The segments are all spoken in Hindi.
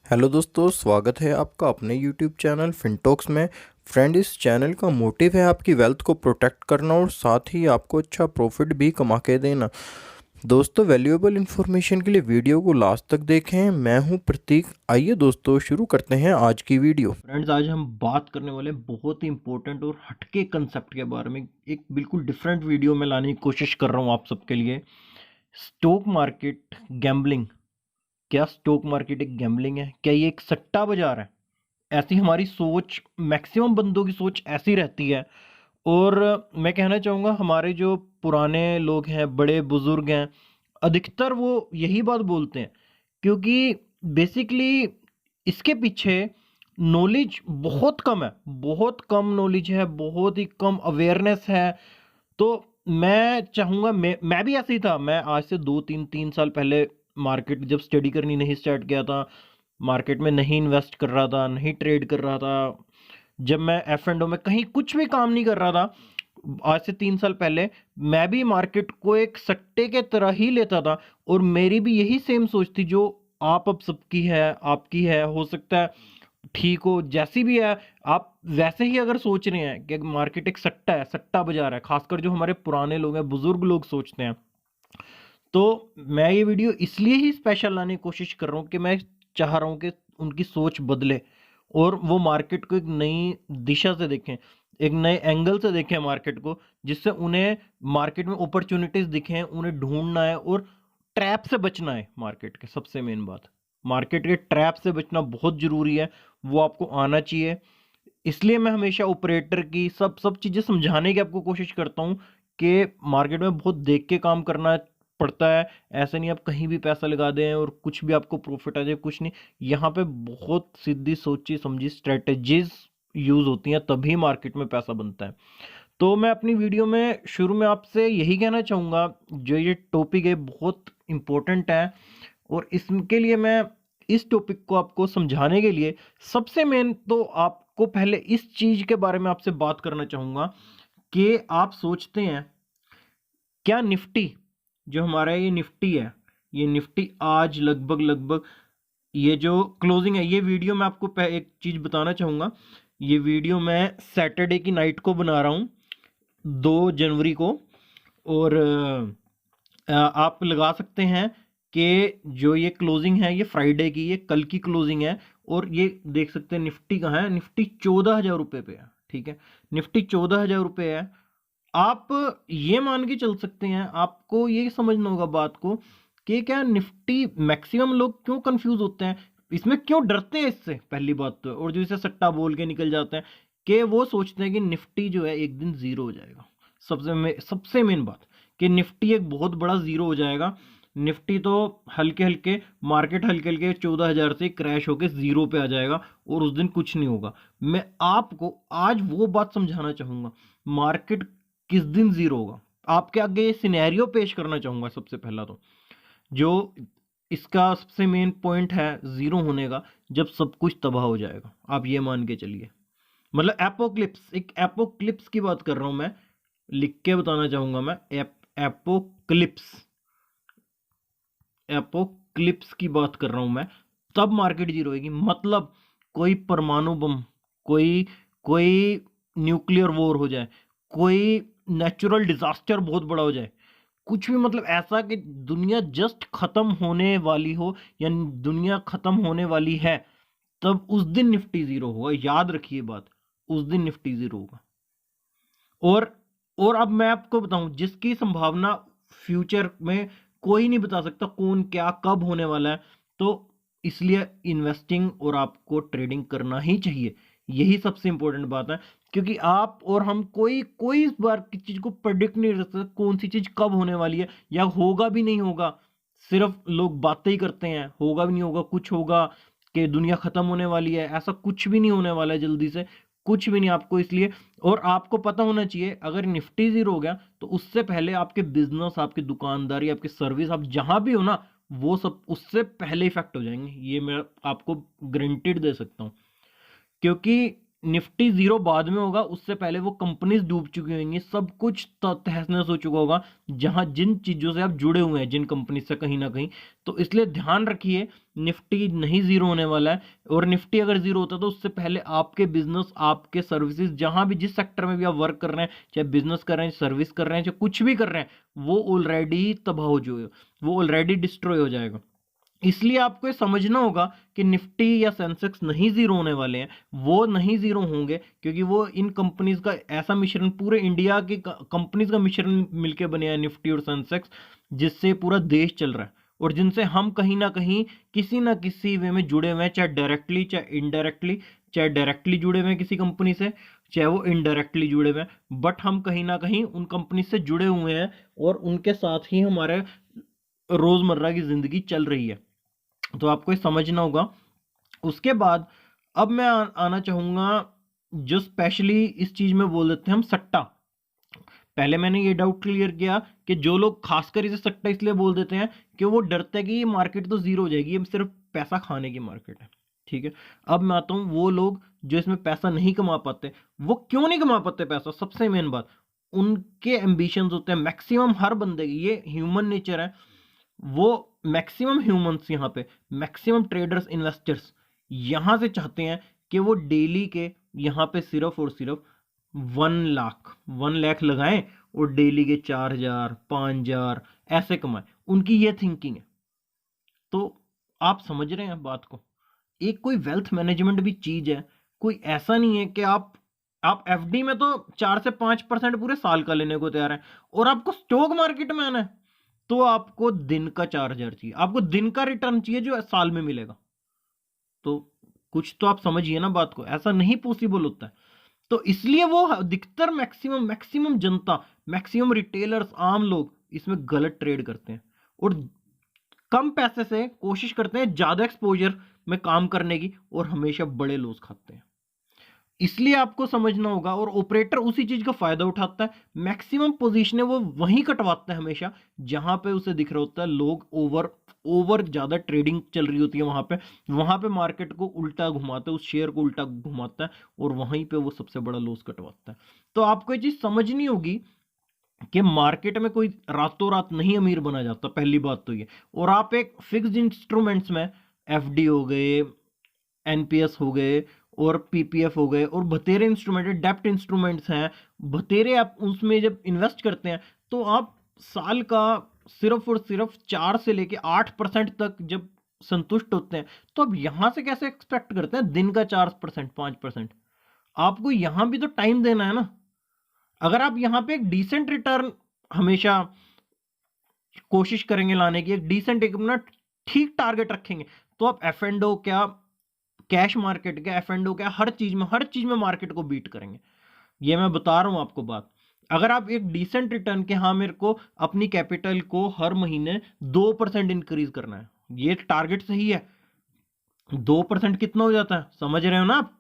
हेलो दोस्तों, स्वागत है आपका अपने यूट्यूब चैनल फिनटॉक्स में। फ्रेंड, इस चैनल का मोटिव है आपकी वेल्थ को प्रोटेक्ट करना और साथ ही आपको अच्छा प्रॉफिट भी कमा के देना। दोस्तों, वैल्यूएबल इन्फॉर्मेशन के लिए वीडियो को लास्ट तक देखें। मैं हूं प्रतीक। आइए दोस्तों, शुरू करते हैं आज की वीडियो। फ्रेंड्स, आज हम बात करने वाले हैं बहुत ही इंपॉर्टेंट और हटके कंसेप्ट के बारे में। एक बिल्कुल डिफरेंट वीडियो में लाने की कोशिश कर रहा हूं आप सबके लिए। Stock market gambling. क्या स्टॉक मार्केट एक गैम्बलिंग है? क्या ये एक सट्टा बाजार है? ऐसी हमारी सोच, मैक्सिमम बंदों की सोच ऐसी रहती है। और मैं कहना चाहूँगा, हमारे जो पुराने लोग हैं, बड़े बुजुर्ग हैं, अधिकतर वो यही बात बोलते हैं, क्योंकि बेसिकली इसके पीछे नॉलेज बहुत कम है, बहुत कम नॉलेज है, बहुत ही कम अवेयरनेस है। तो मैं चाहूँगा, मैं भी ऐसे ही था। मैं आज से 2-3 साल पहले मार्केट जब स्टडी करनी नहीं स्टार्ट किया था, मार्केट में नहीं इन्वेस्ट कर रहा था, नहीं ट्रेड कर रहा था, जब मैं एफ एंड ओ में कहीं कुछ भी काम नहीं कर रहा था, आज से 3 साल पहले, मैं भी मार्केट को एक सट्टे के तरह ही लेता था। और मेरी भी यही सेम सोच थी जो आप अब सबकी है, आपकी है। हो सकता है ठीक हो, जैसी भी है, आप वैसे ही अगर सोच रहे हैं कि मार्केट एक सट्टा है, सट्टा बाजार है, खासकर जो हमारे पुराने लोग हैं, बुजुर्ग लोग सोचते हैं, तो मैं ये वीडियो इसलिए ही स्पेशल लाने की कोशिश कर रहा हूँ कि मैं चाह रहा हूँ कि उनकी सोच बदले और वो मार्केट को एक नई दिशा से देखें, एक नए एंगल से देखें मार्केट को, जिससे उन्हें मार्केट में अपॉर्चुनिटीज दिखें, उन्हें ढूंढना है और ट्रैप से बचना है। मार्केट के सबसे मेन बात, मार्केट के ट्रैप से बचना बहुत जरूरी है, वो आपको आना चाहिए। इसलिए मैं हमेशा ऑपरेटर की सब सब चीज़ें समझाने की आपको कोशिश करता हूँ कि मार्केट में बहुत देख के काम करना पड़ता है। ऐसे नहीं आप कहीं भी पैसा लगा दें और कुछ भी आपको प्रॉफिट आ जाए, कुछ नहीं। यहाँ पे बहुत सीधी सोची समझी स्ट्रेटजीज यूज होती हैं, तभी मार्केट में पैसा बनता है। तो मैं अपनी वीडियो में शुरू में आपसे यही कहना चाहूँगा, जो ये टॉपिक है बहुत इंपॉर्टेंट है, और इसके लिए मैं इस टॉपिक को आपको समझाने के लिए सबसे मेन तो आपको पहले इस चीज के बारे में आपसे बात करना चाहूंगा कि आप सोचते हैं क्या निफ्टी, जो हमारा ये निफ्टी है, ये निफ्टी आज लगभग लगभग, ये जो क्लोजिंग है, ये वीडियो मैं आपको एक चीज बताना चाहूंगा। ये वीडियो मैं सैटरडे की नाइट को बना रहा हूँ, 2 जनवरी को। और आप लगा सकते हैं कि जो ये क्लोजिंग है, ये फ्राइडे की, ये कल की क्लोजिंग है। और ये देख सकते हैं निफ्टी कहाँ है, निफ्टी 14,000 रुपये पे है। ठीक है, निफ्टी 14,000 रुपये है। आप ये मान के चल सकते हैं, आपको ये समझना होगा बात को कि क्या निफ्टी, मैक्सिमम लोग क्यों कंफ्यूज होते हैं, इसमें क्यों डरते हैं इससे, पहली बात तो। और जो इसे सट्टा बोल के निकल जाते हैं कि वो सोचते हैं कि निफ्टी जो है एक दिन जीरो हो जाएगा। सबसे मेन बात कि निफ्टी एक बहुत बड़ा जीरो हो जाएगा। निफ्टी तो हल्के हल्के, मार्केट हल्के हल्के 14,000 से क्रैश होकर जीरो पे आ जाएगा और उस दिन कुछ नहीं होगा। मैं आपको आज वो बात समझाना चाहूंगा, मार्केट किस दिन जीरो होगा। आपके आगे ये सिनेरियो पेश करना चाहूंगा। सबसे पहला तो जो इसका सबसे मेन पॉइंट है जीरो होने का, जब सब कुछ तबाह हो जाएगा, आप ये मान के चलिए। मतलब एपोक्लिप्स, एक एपोक्लिप्स की बात कर रहा हूं मैं, लिख के बताना चाहूंगा मैं। एपोक्लिप्स, एपोक्लिप्स की बात कर रहा हूं मैं। तब मार्केट जीरो होगी, मतलब कोई परमाणु बम, कोई कोई न्यूक्लियर वॉर हो जाए, कोई नेचुरल डिजास्टर बहुत बड़ा हो जाए, कुछ भी, मतलब ऐसा कि दुनिया जस्ट खत्म होने वाली हो या दुनिया खत्म होने वाली है, तब उस दिन निफ्टी जीरो होगा। याद रखिए बात, उस दिन निफ्टी जीरो होगा। और और अब मैं आपको बताऊं, जिसकी संभावना फ्यूचर में कोई नहीं बता सकता कौन क्या कब होने वाला है, तो इसलिए इन्वेस्टिंग और आपको ट्रेडिंग करना ही चाहिए। यही सबसे इंपॉर्टेंट बात है, क्योंकि आप और हम कोई कोई इस बार की चीज को प्रेडिक्ट नहीं कर सकते कौन सी चीज कब होने वाली है, या होगा भी नहीं होगा। सिर्फ लोग बातें ही करते हैं, होगा भी नहीं होगा, कुछ होगा कि दुनिया खत्म होने वाली है, ऐसा कुछ भी नहीं होने वाला है जल्दी से, कुछ भी नहीं आपको। इसलिए और आपको पता होना चाहिए, अगर निफ्टी जीरो हो गया तो उससे पहले आपके बिजनेस, आपकी दुकानदारी, आपकी सर्विस, आप जहां भी हो ना, वो सब उससे पहले इफेक्ट हो जाएंगे। ये मैं आपको गारंटीड दे सकता हूं, क्योंकि निफ्टी जीरो बाद में होगा, उससे पहले वो कंपनीज डूब चुकी होंगी, सब कुछ तहस नहस हो चुका होगा, जहां जिन चीजों से आप जुड़े हुए हैं जिन कंपनी से कहीं ना कहीं। तो इसलिए ध्यान रखिए, निफ्टी नहीं जीरो होने वाला है। और निफ्टी अगर जीरो होता तो उससे पहले आपके बिजनेस, आपके सर्विसेज, जहां भी जिस सेक्टर में भी आप वर्क कर रहे हैं, चाहे बिजनेस कर रहे हैं, सर्विस कर रहे हैं, चाहे कुछ भी कर रहे हैं, वो ऑलरेडी तबाह हो जाएगा, वो ऑलरेडी डिस्ट्रॉय हो जाएगा। इसलिए आपको ये समझना होगा कि निफ्टी या सेंसेक्स नहीं जीरो होने वाले हैं। वो नहीं जीरो होंगे क्योंकि वो इन कंपनीज का ऐसा मिश्रण, पूरे इंडिया की कंपनीज का मिश्रण मिलके बने हैं निफ्टी और सेंसेक्स, जिससे पूरा देश चल रहा है और जिनसे हम कहीं ना कहीं किसी ना किसी वे में जुड़े हुए हैं, चाहे डायरेक्टली चाहे इनडायरेक्टली। चाहे डायरेक्टली जुड़े हुए हैं किसी कंपनी से, चाहे वो इनडायरेक्टली जुड़े हुए हैं, बट हम कहीं ना कहीं उन कंपनी से जुड़े हुए हैं और उनके साथ ही हमारे रोजमर्रा की जिंदगी चल रही है। तो आपको ये समझना होगा। उसके बाद अब मैं आना चाहूंगा, जो स्पेशली इस चीज में बोल देते हैं हम सट्टा। पहले मैंने ये डाउट क्लियर किया कि जो लोग खासकर इसे सट्टा इसलिए बोल देते हैं कि वो डरते हैं कि ये मार्केट तो जीरो हो जाएगी, ये सिर्फ पैसा खाने की मार्केट है। ठीक है, अब मैं आता हूं वो लोग जो इसमें पैसा नहीं कमा पाते। वो क्यों नहीं कमा पाते पैसा? सबसे मेन बात, उनके एम्बिशंस होते हैं, मैक्सिमम हर बंदे की, ये ह्यूमन नेचर है। वो मैक्सिमम ह्यूमंस, यहाँ पे मैक्सिमम ट्रेडर्स, इन्वेस्टर्स यहां से चाहते हैं कि वो डेली के यहाँ पे सिर्फ और सिर्फ 1 लाख लगाएं और डेली के 4,000 5,000 ऐसे कमाएं। उनकी ये थिंकिंग है। तो आप समझ रहे हैं बात को? एक कोई वेल्थ मैनेजमेंट भी चीज है, कोई ऐसा नहीं है कि आप एफडी में तो 4 से 5% पूरे साल का लेने को तैयार है, और आपको स्टॉक मार्केट में आना है तो आपको दिन का 4,000 चाहिए, आपको दिन का रिटर्न चाहिए जो साल में मिलेगा। तो कुछ तो आप समझिए ना बात को, ऐसा नहीं पॉसिबल होता है। तो इसलिए वो अधिकतर मैक्सिमम मैक्सिमम जनता, मैक्सिमम रिटेलर्स, आम लोग इसमें गलत ट्रेड करते हैं और कम पैसे से कोशिश करते हैं ज्यादा एक्सपोजर में काम करने की, और हमेशा बड़े लॉस खाते हैं। इसलिए आपको समझना होगा, और ऑपरेटर उसी चीज का फायदा उठाता है। मैक्सिमम पोजीशन वो वहीं कटवाता है हमेशा जहां पे उसे दिख रहा होता है लोग ओवर ओवर ज्यादा ट्रेडिंग चल रही होती है, वहां पे मार्केट को उल्टा घुमाता है, उस शेयर को उल्टा घुमाता है, और वहीं पे वो सबसे बड़ा लॉस कटवाता है। तो आपको ये चीज समझनी होगी कि मार्केट में कोई रातों रात नहीं अमीर बना जाता, पहली बात तो ये। और आप एक फिक्स्ड इंस्ट्रूमेंट्स में, एफडी हो गए, एनपीएस हो गए और पीपीएफ हो गए, और बतेरे इंस्ट्रूमेंट, डेप्ट इंस्ट्रूमेंट्स हैं बतेरे, आप उसमें जब इन्वेस्ट करते हैं तो आप साल का सिर्फ और सिर्फ 4 से लेके 8% तक जब संतुष्ट होते हैं, तो अब यहां से कैसे एक्सपेक्ट करते हैं दिन का 4% 5%? आपको यहां भी तो टाइम देना है ना। अगर आप यहां पे एक डिसेंट रिटर्न हमेशा कोशिश करेंगे लाने की, एक डिसेंट, एक अपना ठीक टारगेट रखेंगे, तो आप एफ एंड ओ क्या, कैश मार्केट क्या, एफ एंड ओ क्या, हर चीज में मार्केट को बीट करेंगे। ये मैं बता रहा हूं आपको बात। अगर आप एक डिसेंट रिटर्न के, हाँ मेरे को अपनी कैपिटल को हर महीने 2% इंक्रीज करना है, ये टारगेट सही है। 2% कितना हो जाता है समझ रहे हो ना आप?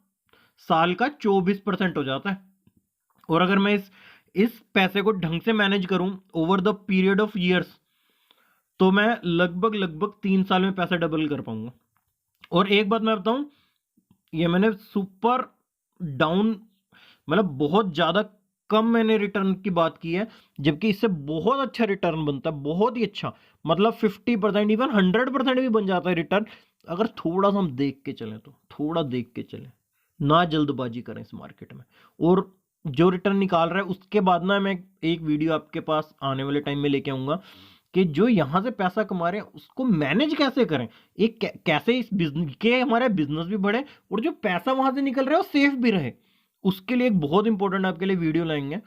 साल का 24% हो जाता है। और अगर मैं इस पैसे को ढंग से मैनेज करूं over the period of years, तो मैं लगभग लगभग 3 साल में पैसा डबल कर पाऊंगा। और एक बात मैं बताऊं, ये मैंने सुपर डाउन, मतलब बहुत ज्यादा कम मैंने रिटर्न की बात की है, जबकि इससे बहुत अच्छा रिटर्न बनता है, बहुत ही अच्छा। मतलब 50%, इवन 100% भी बन जाता है रिटर्न, अगर थोड़ा सा हम देख के चलें, तो थोड़ा देख के चलें, ना जल्दबाजी करें इस मार्केट में। और जो रिटर्न निकाल रहा है उसके बाद ना, मैं एक वीडियो आपके पास आने वाले टाइम में लेके आऊंगा कि जो यहां से पैसा कमा रहे हैं उसको मैनेज कैसे करें, एक कैसे इस बिजनेस के हमारे बिजनेस भी बढ़े और जो पैसा वहां से निकल रहा है वो सेफ भी रहे। उसके लिए एक बहुत इंपॉर्टेंट आपके लिए वीडियो लाएंगे,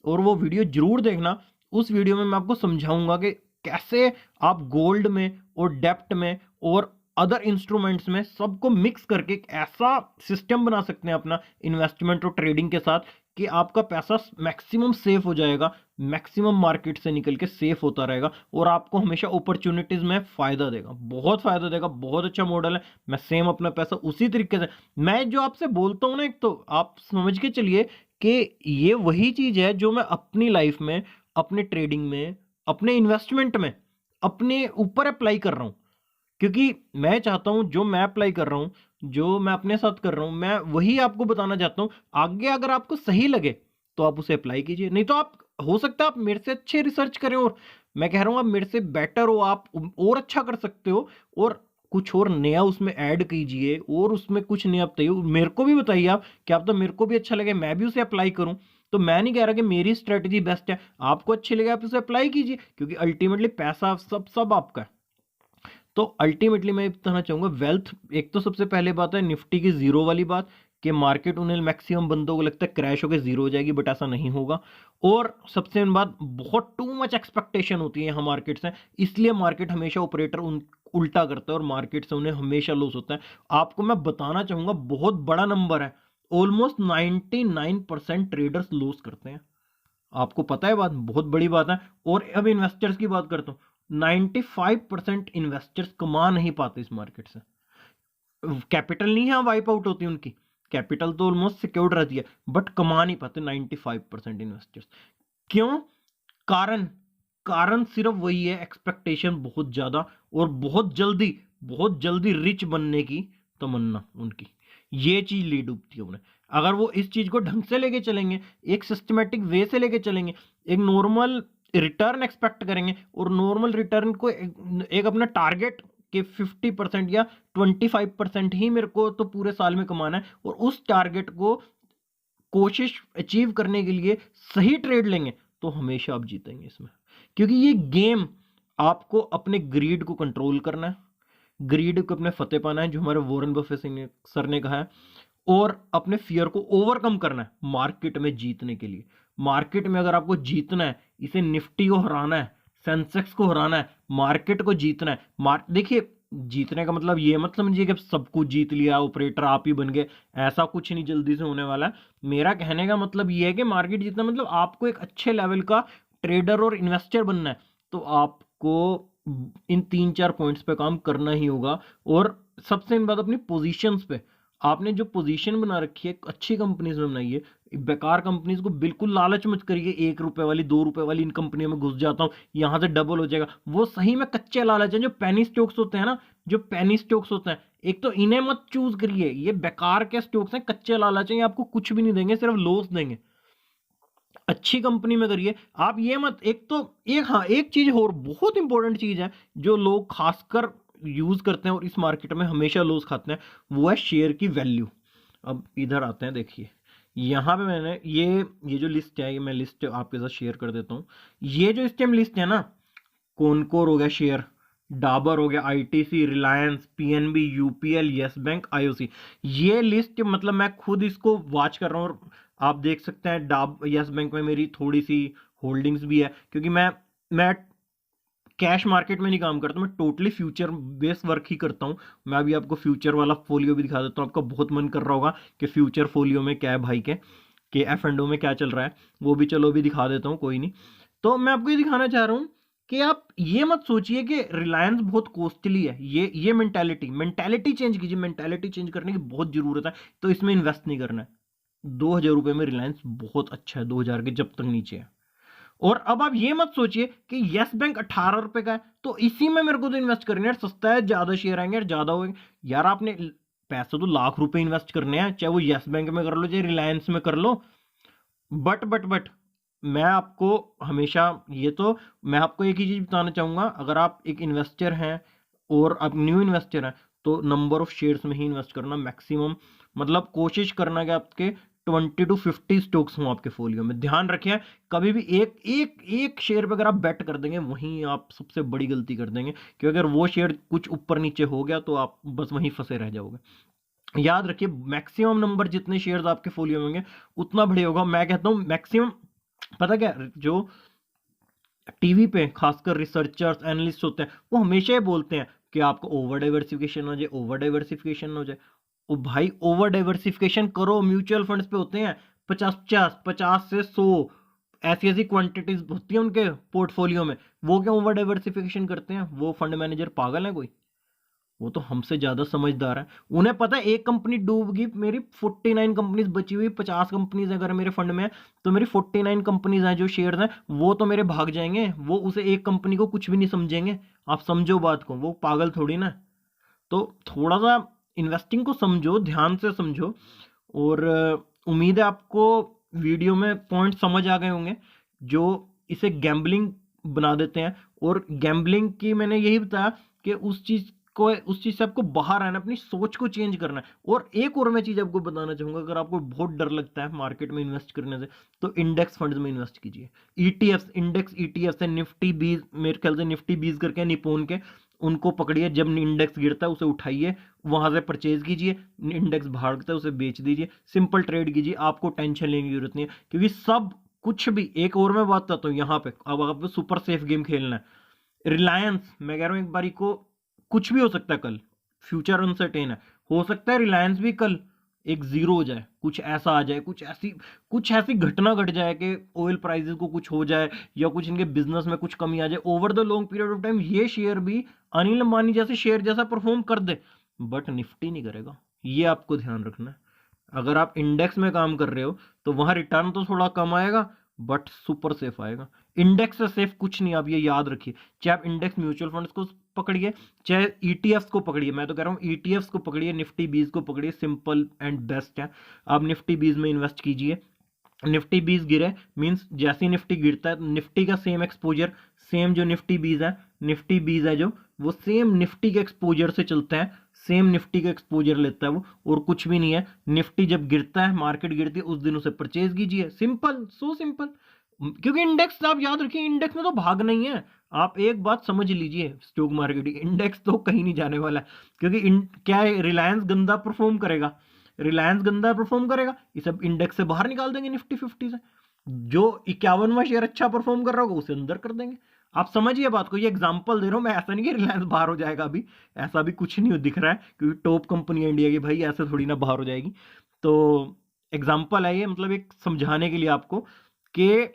और वो वीडियो जरूर देखना। उस वीडियो में मैं आपको समझाऊंगा कि कैसे आप गोल्ड में और डेप्ट में और अदर इंस्ट्रूमेंट्स में सबको मिक्स करके एक ऐसा सिस्टम बना सकते हैं अपना इन्वेस्टमेंट और ट्रेडिंग के साथ कि आपका पैसा मैक्सिमम सेफ हो जाएगा, मैक्सिमम मार्केट से निकल के सेफ होता रहेगा, और आपको हमेशा अपॉर्चुनिटीज में फायदा देगा, बहुत फायदा देगा। बहुत अच्छा मॉडल है। मैं सेम अपना पैसा उसी तरीके से, मैं जो आपसे बोलता हूं ना, एक तो आप समझ के चलिए कि ये वही चीज है जो मैं अपनी लाइफ में, अपने ट्रेडिंग में, अपने इन्वेस्टमेंट में, अपने ऊपर अप्लाई कर रहा हूं। क्योंकि मैं चाहता हूं जो मैं अप्लाई कर रहा हूं, जो मैं अपने साथ कर रहा हूँ, मैं वही आपको बताना चाहता हूँ। आगे अगर आपको सही लगे तो आप उसे अप्लाई कीजिए, नहीं तो आप, हो सकता है आप मेरे से अच्छे रिसर्च करें, और मैं कह रहा हूँ आप मेरे से बेटर हो, आप और अच्छा कर सकते हो, और कुछ और नया उसमें ऐड कीजिए, और उसमें कुछ नया बताइए, मेरे को भी बताइए आप, क्या पता मेरे को भी अच्छा लगे, मैं भी उसे अप्लाई करूं। तो मैं नहीं कह रहा कि मेरी स्ट्रेटजी बेस्ट है, आपको अच्छी लगे आप उसे अप्लाई कीजिए, क्योंकि अल्टीमेटली पैसा सब सब आपका है। तो अल्टीमेटली मैं बताना चाहूंगा, वेल्थ, एक तो सबसे पहले बात है निफ्टी की जीरो वाली बात, कि मार्केट उन्हें मैक्सिमम बंदों को लगता है क्रैश होकर जीरो हो जाएगी, बट ऐसा नहीं होगा। और सबसे मेन बात, बहुत टू मच एक्सपेक्टेशन होती है यहाँ मार्केट से, इसलिए मार्केट हमेशा ऑपरेटर उल्टा करता है, और मार्केट से उन्हें हमेशा लॉस होता है। आपको मैं बताना चाहूंगा, बहुत बड़ा नंबर है, ऑलमोस्ट 99% ट्रेडर्स लॉस करते हैं। आपको पता है, बात बहुत बड़ी बात है। और अब इन्वेस्टर्स की बात करता हूं, 95% इन्वेस्टर्स कमा नहीं पाते इस मार्केट से। कैपिटल नहीं है वाइप आउट होती उनकी, कैपिटल तो ऑलमोस्ट सिक्योर्ड रहती है, बट कमा नहीं पाते 95% इन्वेस्टर्स। क्यों? कारण, कारण सिर्फ वही है, एक्सपेक्टेशन बहुत ज्यादा, और बहुत जल्दी रिच बनने की तमन्ना उनकी, ये चीज लीड होती है उन्हें। अगर वो इस चीज को ढंग से लेके चलेंगे, एक सिस्टमेटिक वे से लेके चलेंगे, एक नॉर्मल रिटर्न एक्सपेक्ट करेंगे, और नॉर्मल रिटर्न को एक अपना टारगेट कि 50% या 25% ही मेरे को तो पूरे साल में कमाना है, और उस टारगेट को कोशिश अचीव करने के लिए सही ट्रेड लेंगे, तो हमेशा आप जीतेंगे इसमें। क्योंकि ये गेम, आपको अपने ग्रीड को कंट्रोल करना है, ग्रीड को अपने फतेह पाना है, जो हमारे वॉरेन बफे सर ने कहा है, और अपने फियर को ओवरकम करना है मार्केट में जीतने के लिए। मार्केट में अगर आपको जीतना है, इसे निफ्टी को हराना है, सेंसेक्स को हराना है, मार्केट को जीतना है। देखिए, जीतने का मतलब ये मत समझिए कि सब कुछ जीत लिया, ऑपरेटर आप ही बन गए, ऐसा कुछ नहीं जल्दी से होने वाला है। मेरा कहने का मतलब ये है कि मार्केट जीतना मतलब आपको एक अच्छे लेवल का ट्रेडर और इन्वेस्टर बनना है, तो आपको इन 3-4 पॉइंट्स पे काम करना ही होगा। और सबसे इन बात, अपनी पोजीशंस पे, आपने जो पोजीशन बना रखी है अच्छी कंपनीज में बनाइए, बेकार कंपनीज को बिल्कुल लालच मत करिए, 1 रुपए वाली 2 रुपए वाली इन कंपनियों में घुस जाता हूं, यहां से डबल हो जाएगा, वो सही में कच्चे लालच है। जो पेनी स्टॉक्स होते हैं ना, जो पेनी स्टॉक्स होते हैं, एक तो इन्हें मत चूज करिए, ये बेकार के स्टॉक्स हैं, कच्चे लालच हैं, ये आपको कुछ भी नहीं देंगे, सिर्फ लॉस देंगे। अच्छी कंपनी में करिए आप, ये मत, एक तो एक, हाँ एक चीज और बहुत इंपॉर्टेंट चीज है जो लोग खासकर यूज करते हैं और इस मार्केट में हमेशा लॉस खाते हैं, वो है शेयर की वैल्यू। अब इधर आते हैं, देखिए यहाँ पे मैंने ये जो लिस्ट है, ये मैं लिस्ट आपके साथ शेयर कर देता हूँ। ये जो इस टाइम लिस्ट है ना, कॉनकोर हो गया शेयर, डाबर हो गया, ITC, Reliance, PNB, UPL, yes bank, IOC, ये लिस्ट मतलब मैं खुद इसको वॉच कर रहा हूँ, और आप देख सकते हैं यस बैंक में मेरी थोड़ी सी होल्डिंग्स भी है, क्योंकि मैं कैश मार्केट में नहीं काम करता, मैं टोटली फ्यूचर बेस वर्क ही करता हूँ। मैं अभी आपको फ्यूचर वाला फोलियो भी दिखा देता हूँ, आपका बहुत मन कर रहा होगा कि फ्यूचर फोलियो में क्या है भाई के, कि एफ एंड ओ में क्या चल रहा है, वो भी चलो भी दिखा देता हूँ, कोई नहीं। तो मैं आपको ये दिखाना चाह रहा हूँ कि आप ये मत सोचिए कि रिलायंस बहुत कॉस्टली है, ये मेंटालिटी चेंज कीजिए, मेंटालिटी चेंज करने की बहुत जरूरत है। तो इसमें इन्वेस्ट नहीं करना है, 2000 रुपए में रिलायंस बहुत अच्छा है, 2000 के जब तक नीचे है। और अब आप ये मत सोचिए कि यस बैंक 18 रुपए का है तो इसी में मेरे को तो इन्वेस्ट करना है, सस्ता है, ज्यादा शेयर आएंगे यार, ज्यादा होंगे। यार आपने पैसे तो लाख रुपए इन्वेस्ट करने हैं, चाहे वो यस बैंक में कर लो चाहे रिलायंस में कर लो। बट मैं आपको हमेशा, ये तो मैं आपको एक ही चीज बताना चाहूंगा, अगर आप एक इन्वेस्टर हैं और आप न्यू इन्वेस्टर हैं, तो नंबर ऑफ शेयर्स में ही इन्वेस्ट करना मैक्सिमम, मतलब कोशिश करना कि आपके 20 to 50 स्टॉक्स हों आपके फोलियो में। ध्यान रखें, कभी भी एक एक एक शेयर पे अगर आप बेट कर देंगे, वहीं आप सबसे बड़ी गलती कर देंगे, क्योंकि अगर वो शेयर कुछ ऊपर नीचे हो गया तो आप बस वहीं फंसे रह जाओगे। याद रखिए, मैक्सिमम नंबर जितने शेयर्स आपके फोलियो में होंगे उतना बढ़िया होगा। मैं कहता हूं मैक्सिमम, पता क्या, जो टीवी पे खासकर रिसर्चर्स एनालिस्ट होते हैं, वो हमेशा ही बोलते हैं कि आपको ओवर डाइवर्सिफिकेशन हो जाए, ओवर डाइवर्सिफिकेशन हो जाए। ओ भाई, ओवर डाइवर्सिफिकेशन करो, म्यूचुअल फंड्स पे होते हैं 50 से 100 ऐसी ऐसी क्वांटिटीज होती है उनके पोर्टफोलियो में, वो क्या ओवर डाइवर्सिफिकेशन करते हैं? वो फंड मैनेजर पागल है कोई? वो तो हमसे ज्यादा समझदार है, उन्हें पता है एक कंपनी डूब गई, मेरी 49 कंपनीज बची हुई, 50 कंपनीज अगर मेरे फंड में है तो मेरी 49 कंपनीज हैं जो शेयर हैं, वो तो मेरे भाग जाएंगे, वो उसे एक कंपनी को कुछ भी नहीं समझेंगे। आप समझो बात को, वो पागल थोड़ी ना। तो थोड़ा सा इन्वेस्टिंग को समझो, ध्यान से समझो। और उम्मीद है आपको वीडियो में पॉइंट समझ आ गए होंगे जो इसे गैम्बलिंग बना देते हैं। और गैम्बलिंग की मैंने यही बताया कि उस चीज से आपको बाहर आना, अपनी सोच को चेंज करना है। और एक और मैं चीज आपको बताना चाहूंगा, अगर आपको बहुत डर लगता है मार्केट में इन्वेस्ट करने से, तो इंडेक्स फंड्स में इन्वेस्ट कीजिए। ईटीएफ, इंडेक्स ईटीएफ है, निफ्टी 20, मेरे ख्याल से निफ्टी 20 करके निपोन के, उनको पकड़िए। जब इंडेक्स गिरता है उसे उठाइए, वहां से परचेज कीजिए। इंडेक्स भागता है उसे बेच दीजिए। सिंपल ट्रेड कीजिए, आपको टेंशन लेने की जरूरत नहीं है, क्योंकि सब कुछ भी। एक और मैं बात बताता हूँ यहाँ पे, अब आपको सुपर सेफ गेम खेलना है। रिलायंस, मैं कह रहा हूँ एक बारी को कुछ भी हो सकता है कल, फ्यूचर अनसर्टेन है। हो सकता है रिलायंस भी कल एक जीरो हो जाए, कुछ ऐसा आ जाए, कुछ ऐसी घटना घट जाए कि ऑयल प्राइसेस को कुछ हो जाए, या कुछ इनके बिजनेस में कुछ कमी आ जाए। Over the long period of time ये शेयर भी अनिल अंबानी जैसे शेयर जैसा परफॉर्म कर दे, बट निफ्टी नहीं करेगा। ये आपको ध्यान रखना है। अगर आप इंडेक्स में काम कर रहे हो तो वहां रिटर्न तो थोड़ा कम आएगा, बट सुपर सेफ आएगा। इंडेक्स से सेफ कुछ नहीं, आप ये याद रखिए। चाहे आप इंडेक्स म्यूचुअल फंड्स को पकड़िए, चाहे ईटीएफ्स को पकड़िए। मैं तो कह रहा हूँ ईटीएफ्स को पकड़िए, निफ्टी 20 को पकड़िए, सिंपल एंड बेस्ट है। आप निफ्टी 20 में इन्वेस्ट कीजिए। निफ्टी 20 गिरे मींस जैसे ही निफ्टी गिरता है, निफ्टी का सेम एक्सपोजर, सेम जो निफ्टी 20 है, निफ्टी 20 है जो, वो सेम निफ्टी के एक्सपोजर से चलता है, सेम निफ्टी का एक्सपोजर लेता है वो, और कुछ भी नहीं है। निफ्टी जब गिरता है, मार्केट गिरती है, उस दिन उसे परचेज कीजिए। Simple, so simple. क्योंकि इंडेक्स, आप याद रखिए, इंडेक्स में तो भाग नहीं है। आप एक बात समझ लीजिए, स्टॉक मार्केट, इंडेक्स तो कहीं नहीं जाने वाला है। क्योंकि क्या है, रिलायंस गंदा परफॉर्म करेगा, रिलायंस गंदा परफॉर्म करेगा, इसे इंडेक्स से बाहर निकाल देंगे, निफ्टी 50 से। जो 51वां शेयर अच्छा परफॉर्म कर रहा होगा उसे अंदर कर देंगे। आप समझिए बात को, ये एग्जांपल दे रहा हूं मैं, ऐसा नहीं कि रिलायंस बाहर हो जाएगा अभी, ऐसा भी कुछ नहीं दिख रहा है, क्योंकि टॉप कंपनी है इंडिया की भाई, ऐसे थोड़ी ना बाहर हो जाएगी। तो एग्जांपल है ये, मतलब एक समझाने के लिए आपको कि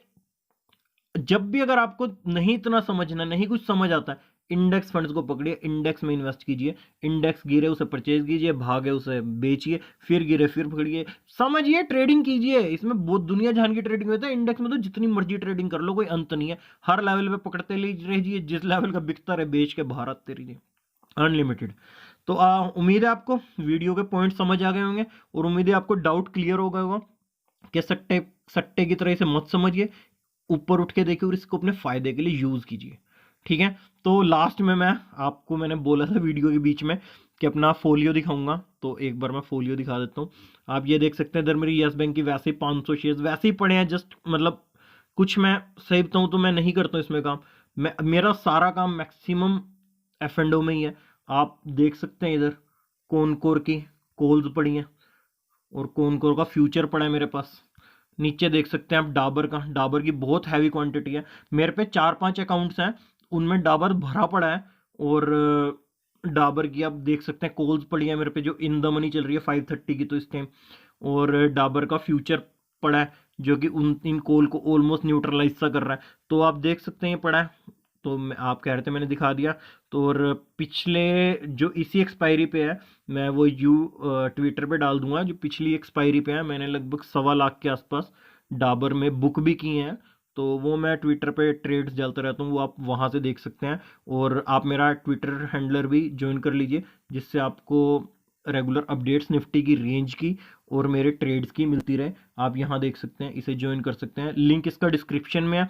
जब भी अगर आपको नहीं इतना समझना, नहीं कुछ समझ आता है, इंडेक्स फंड्स को पकड़िए, इंडेक्स में इन्वेस्ट कीजिए। इंडेक्स गिरे उसे परचेज कीजिए, भागे उसे बेचिए, फिर गिरे फिर पकड़िए। समझिए, ट्रेडिंग कीजिए। इसमें बहुत दुनिया जहान की ट्रेडिंग होता है, इंडेक्स में तो जितनी मर्जी ट्रेडिंग कर लो, कोई अंत नहीं है। हर लेवल पे पकड़ते रहिए, जिस लेवल का बिकता रहे बेच के बाहर आते रहिए, अनलिमिटेड। तो उम्मीद है आपको वीडियो के पॉइंट समझ आ गए होंगे, और उम्मीद है आपको डाउट क्लियर हो गया होगा कि सट्टे सट्टे की तरह इसे मत समझिए, ऊपर उठ के देखिए और इसको अपने फायदे के लिए यूज कीजिए। ठीक है। तो लास्ट में मैंने बोला था वीडियो के बीच में कि अपना फोलियो दिखाऊंगा, तो एक बार मैं फोलियो दिखा देता हूँ। आप ये देख सकते हैं, इधर मेरी यस बैंक की वैसे ही 500 शेयर्स वैसे ही पड़े हैं, जस्ट मतलब कुछ, मैं सही बताऊँ तो मैं नहीं करता हूँ इसमें काम। मेरा सारा काम मैक्सिमम F&O में ही है। आप देख सकते हैं इधर कॉनकोर की कॉल्स पड़ी हैं, और कॉनकोर का फ्यूचर पड़ा है मेरे पास। नीचे देख सकते हैं आप डाबर का, डाबर की बहुत हैवी क्वांटिटी है मेरे पे, 4-5 अकाउंट्स हैं उनमें डाबर भरा पड़ा है। और डाबर की आप देख सकते हैं कॉल्स पड़ी है मेरे पे, जो इन द मनी चल रही है 530 की तो इस टाइम। और डाबर का फ्यूचर पड़ा है जो कि उन इन कॉल को ऑलमोस्ट न्यूट्रलाइज सा कर रहा है, तो आप देख सकते हैं ये पड़ा है। तो आप कह रहे थे मैंने दिखा दिया। तो और पिछले जो इसी एक्सपायरी पे है, मैं वो ट्विटर पे डाल दूंगा, जो पिछली एक्सपायरी पे है, मैंने लगभग 1.25 लाख के आसपास डाबर में बुक भी किए हैं। तो वो मैं ट्विटर पे ट्रेड्स डालता रहता हूँ, वो आप वहाँ से देख सकते हैं। और आप मेरा ट्विटर हैंडलर भी ज्वाइन कर लीजिए, जिससे आपको रेगुलर अपडेट्स निफ्टी की रेंज की और मेरे ट्रेड्स की मिलती रहे। आप यहाँ देख सकते हैं, इसे ज्वाइन कर सकते हैं, लिंक इसका डिस्क्रिप्शन में है।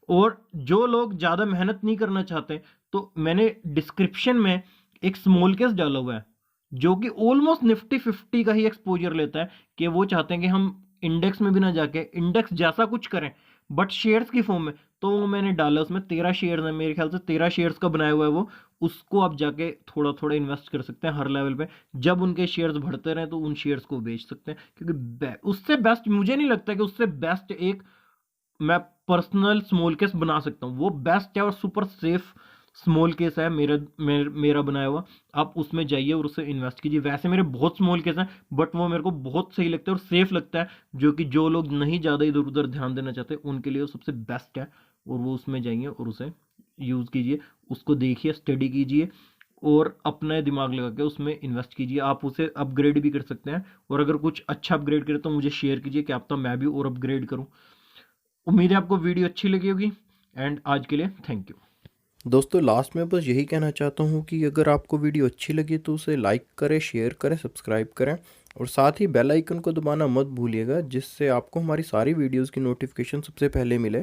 और जो लोग ज़्यादा मेहनत नहीं करना चाहते, तो मैंने डिस्क्रिप्शन में एक स्मॉल केस डाला हुआ है, जो कि ऑलमोस्ट निफ्टी 50 का ही एक्सपोजर लेता है, कि वो चाहते हैं कि हम इंडेक्स में भी ना जाके इंडेक्स जैसा कुछ करें, बट शेयर्स की फॉर्म में। तो वो मैंने डाला, उसमें 13 शेयर्स हैं, मेरे ख्याल से 13 शेयर्स का बनाया हुआ है वो। उसको आप जाके थोड़ा थोड़ा इन्वेस्ट कर सकते हैं हर लेवल पे। जब उनके शेयर्स बढ़ते रहें तो उन शेयर्स को बेच सकते हैं, क्योंकि उससे बेस्ट मुझे नहीं लगता कि उससे बेस्ट एक मैं पर्सनल स्मॉल केस बना सकता हूँ। वो बेस्ट है और सुपर सेफ स्मॉल केस है मेरा बनाया हुआ। आप उसमें जाइए और उसे इन्वेस्ट कीजिए। वैसे मेरे बहुत स्मॉल केस हैं, बट वो मेरे को बहुत सही लगता है और सेफ लगता है, जो कि जो लोग नहीं ज़्यादा इधर उधर ध्यान देना चाहते उनके लिए वो सबसे बेस्ट है। और वो उसमें जाइए और उसे यूज़ कीजिए, उसको देखिए, स्टडी कीजिए, और अपना दिमाग लगा के उसमें इन्वेस्ट कीजिए। आप उसे अपग्रेड भी कर सकते हैं, और अगर कुछ अच्छा अपग्रेड करें तो मुझे शेयर कीजिए, कि आप तो मैं भी और अपग्रेड करूँ। उम्मीद है आपको वीडियो अच्छी लगी होगी, एंड आज के लिए थैंक यू। दोस्तों लास्ट में बस यही कहना चाहता हूँ कि अगर आपको वीडियो अच्छी लगी तो उसे लाइक करें, शेयर करें, सब्सक्राइब करें और साथ ही बेल आइकन को दबाना मत भूलिएगा, जिससे आपको हमारी सारी वीडियोस की नोटिफिकेशन सबसे पहले मिले।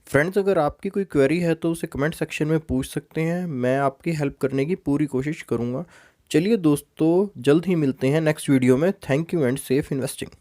फ्रेंड्स, अगर आपकी कोई क्वेरी है तो उसे कमेंट सेक्शन में पूछ सकते हैं, मैं आपकी हेल्प करने की पूरी कोशिश करूँगा। चलिए दोस्तों, जल्द ही मिलते हैं नेक्स्ट वीडियो में। Thank you and safe investing.